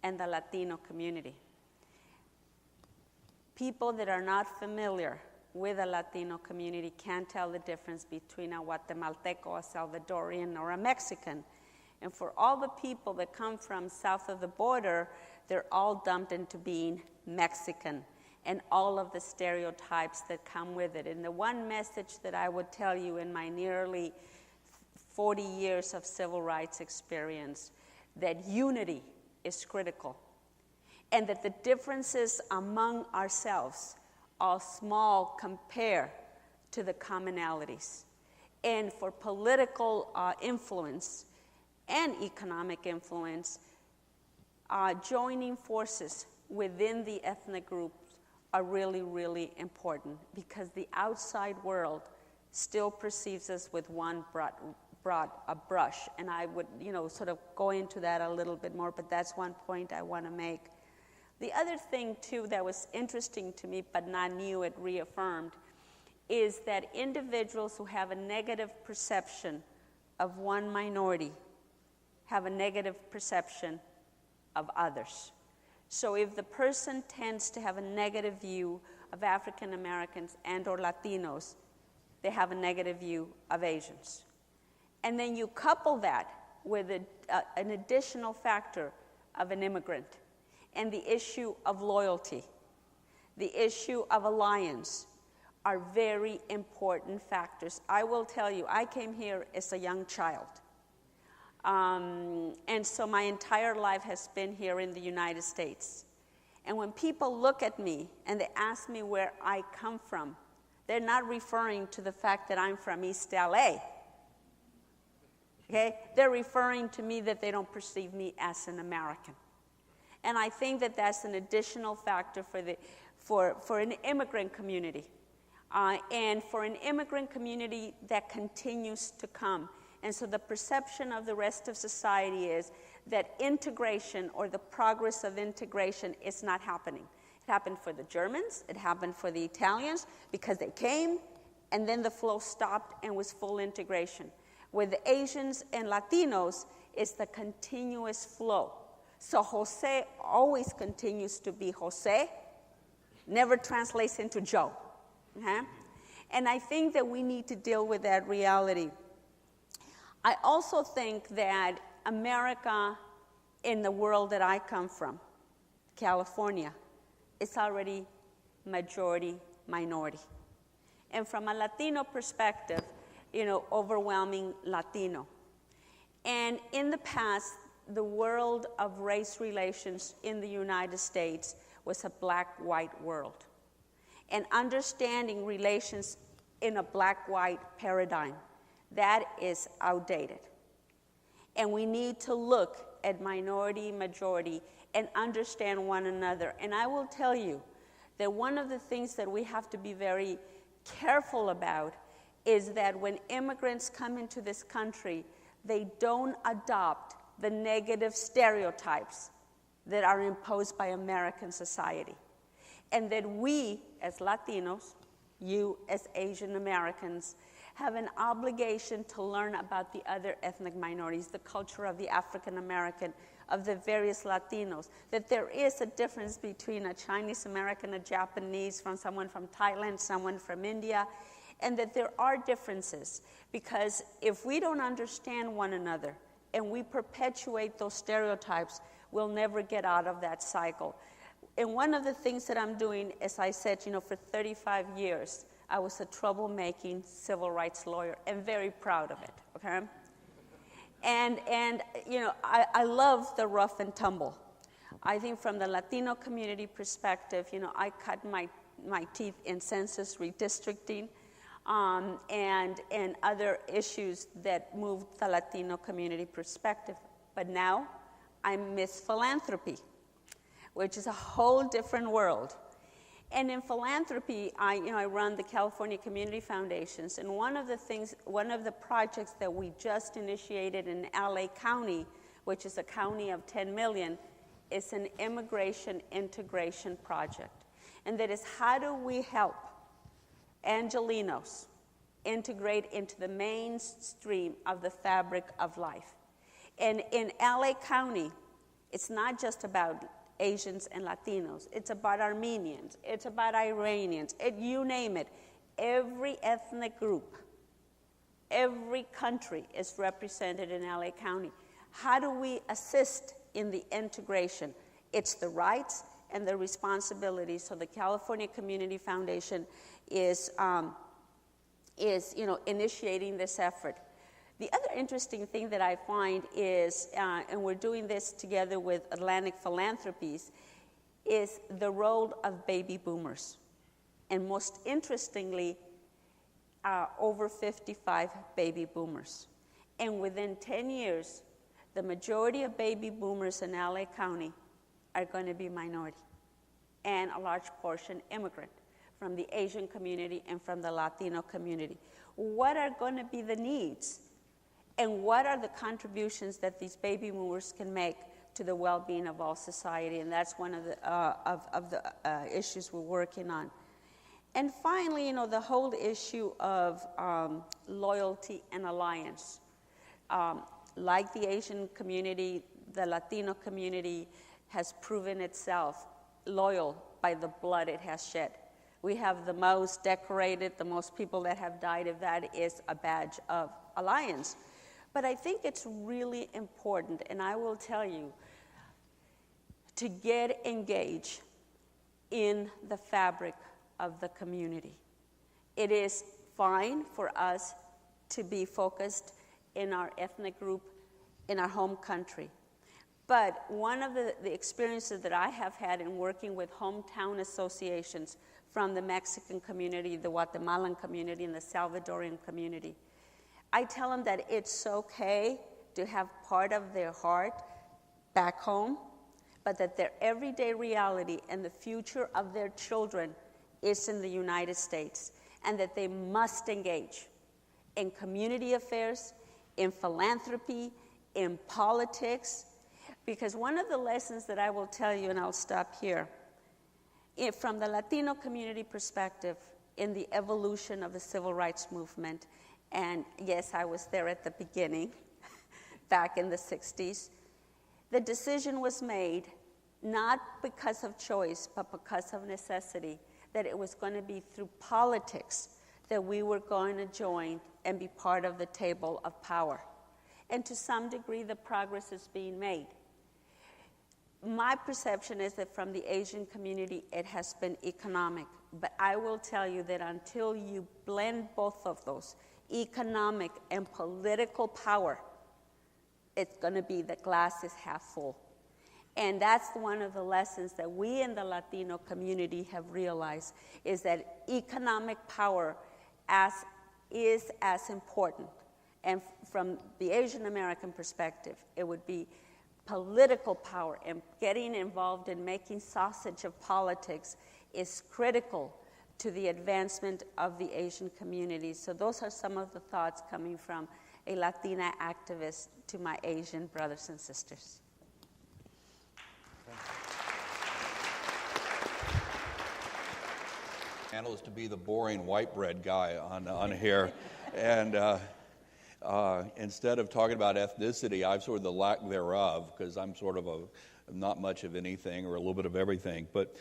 and the Latino community. People that are not familiar with the Latino community can't tell the difference between a Guatemalteco, a Salvadorian, or a Mexican. And for all the people that come from south of the border, they're all dumped into being Mexican and all of the stereotypes that come with it. And the one message that I would tell you in my nearly 40 years of civil rights experience, that unity is critical, and that the differences among ourselves are small compared to the commonalities. And for political influence and economic influence, joining forces within the ethnic groups are really, really important, because the outside world still perceives us with one broad brush. And I would, sort of go into that a little bit more, but that's one point I want to make. The other thing, too, that was interesting to me, but not new, it reaffirmed, is that individuals who have a negative perception of one minority have a negative perception of others. So if the person tends to have a negative view of African Americans and or Latinos, they have a negative view of Asians. And then you couple that with an additional factor of an immigrant, and the issue of loyalty, the issue of alliance are very important factors. I will tell you, I came here as a young child. And so my entire life has been here in the United States. And when people look at me and they ask me where I come from, they're not referring to the fact that I'm from East LA. Okay? They're referring to me that they don't perceive me as an American. And I think that that's an additional factor for an immigrant community. And for an immigrant community that continues to come. And so the perception of the rest of society is that integration, or the progress of integration, is not happening. It happened for the Germans, it happened for the Italians, because they came and then the flow stopped and was full integration. With the Asians and Latinos, it's the continuous flow. So Jose always continues to be Jose, never translates into Joe. Okay? And I think that we need to deal with that reality. I also think that America, in the world that I come from, California, is already majority minority. And from a Latino perspective, overwhelming Latino. And in the past, the world of race relations in the United States was a black-white world. And understanding relations in a black-white paradigm, that is outdated. And we need to look at minority, majority, and understand one another. And I will tell you that one of the things that we have to be very careful about is that when immigrants come into this country, they don't adopt the negative stereotypes that are imposed by American society. And that we, as Latinos, you as Asian Americans, have an obligation to learn about the other ethnic minorities, the culture of the African American, of the various Latinos, that there is a difference between a Chinese American, a Japanese, from someone from Thailand, someone from India, and that there are differences. Because if we don't understand one another and we perpetuate those stereotypes, we'll never get out of that cycle. And one of the things that I'm doing, as I said, for 35 years, I was a troublemaking civil rights lawyer, and very proud of it, okay? And I love the rough and tumble. I think from the Latino community perspective, I cut my teeth in census redistricting and other issues that moved the Latino community perspective. But now I'm Miss Philanthropy, which is a whole different world. And in philanthropy, I run the California Community Foundations, and one of the projects that we just initiated in LA County, which is a county of 10 million, is an immigration integration project. And that is, how do we help Angelenos integrate into the mainstream of the fabric of life? And in LA County, It's not just about Asians and Latinos. It's about Armenians. It's about Iranians. You name it. Every ethnic group, every country is represented in LA County. How do we assist in the integration? It's the rights and the responsibilities. So the California Community Foundation is initiating this effort. The other interesting thing that I find is, and we're doing this together with Atlantic Philanthropies, is the role of baby boomers. And most interestingly, over 55 baby boomers. And within 10 years, the majority of baby boomers in LA County are going to be minority, and a large portion immigrant from the Asian community and from the Latino community. What are going to be the needs? And what are the contributions that these baby boomers can make to the well-being of all society? And that's one of the issues we're working on. And finally, the whole issue of loyalty and alliance. Like the Asian community, the Latino community has proven itself loyal by the blood it has shed. We have the most decorated, the most people that have died, if that is a badge of alliance. But I think it's really important, and I will tell you, to get engaged in the fabric of the community. It is fine for us to be focused in our ethnic group, in our home country. But one of the experiences that I have had in working with hometown associations from the Mexican community, the Guatemalan community, and the Salvadorian community, I tell them that it's okay to have part of their heart back home, but that their everyday reality and the future of their children is in the United States, and that they must engage in community affairs, in philanthropy, in politics. Because one of the lessons that I will tell you, and I'll stop here, from the Latino community perspective, in the evolution of the civil rights movement, and yes, I was there at the beginning, back in the 60s, the decision was made not because of choice, but because of necessity, that it was going to be through politics that we were going to join and be part of the table of power. And to some degree, the progress is being made. My perception is that from the Asian community, it has been economic. But I will tell you that until you blend both of those, economic and political power, it's going to be the glass is half full. And that's one of the lessons that we in the Latino community have realized, is that economic power is as important. And from the Asian American perspective, it would be political power, and getting involved in making sausage of politics is critical to the advancement of the Asian community. So those are some of the thoughts coming from a Latina activist to my Asian brothers and sisters. Is to be the boring white bread guy on here, and instead of talking about ethnicity, I've sort of the lack thereof, because I'm sort of not much of anything or a little bit of everything. But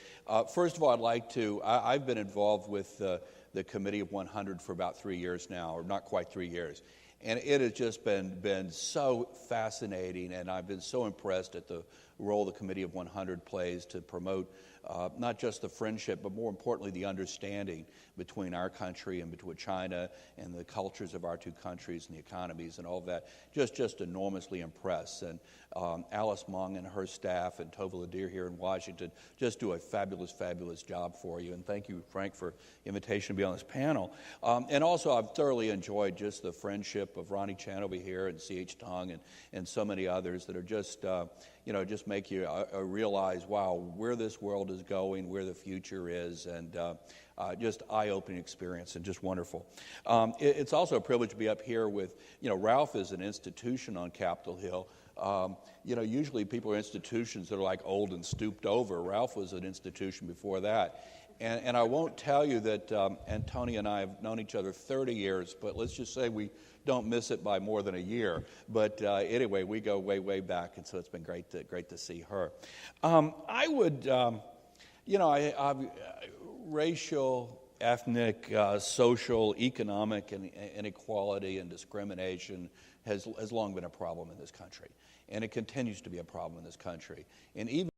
first of all, I've been involved with the Committee of 100 for about 3 years now, or not quite 3 years. And it has just been so fascinating, and I've been so impressed at the role the Committee of 100 plays to promote not just the friendship, but more importantly, the understanding between our country and between China and the cultures of our two countries and the economies and all of that. Just enormously impressed. And Alice Mung and her staff and Tova Ladir here in Washington just do a fabulous, fabulous job for you. And thank you, Frank, for the invitation to be on this panel. And also, I've thoroughly enjoyed just the friendship of Ronnie Chan over here and C.H. Tong and so many others that are just, just make you realize, wow, where this world is going, where the future is, and just eye-opening experience and just wonderful. It's also a privilege to be up here with, Ralph is an institution on Capitol Hill. Usually people are institutions that are like old and stooped over. Ralph was an institution before that. And I won't tell you that Antonia and I have known each other 30 years, but let's just say we don't miss it by more than a year. But anyway, we go way, way back, and so it's been great to see her. I would, racial, ethnic, social, economic inequality and discrimination has long been a problem in this country. And it continues to be a problem in this country. And even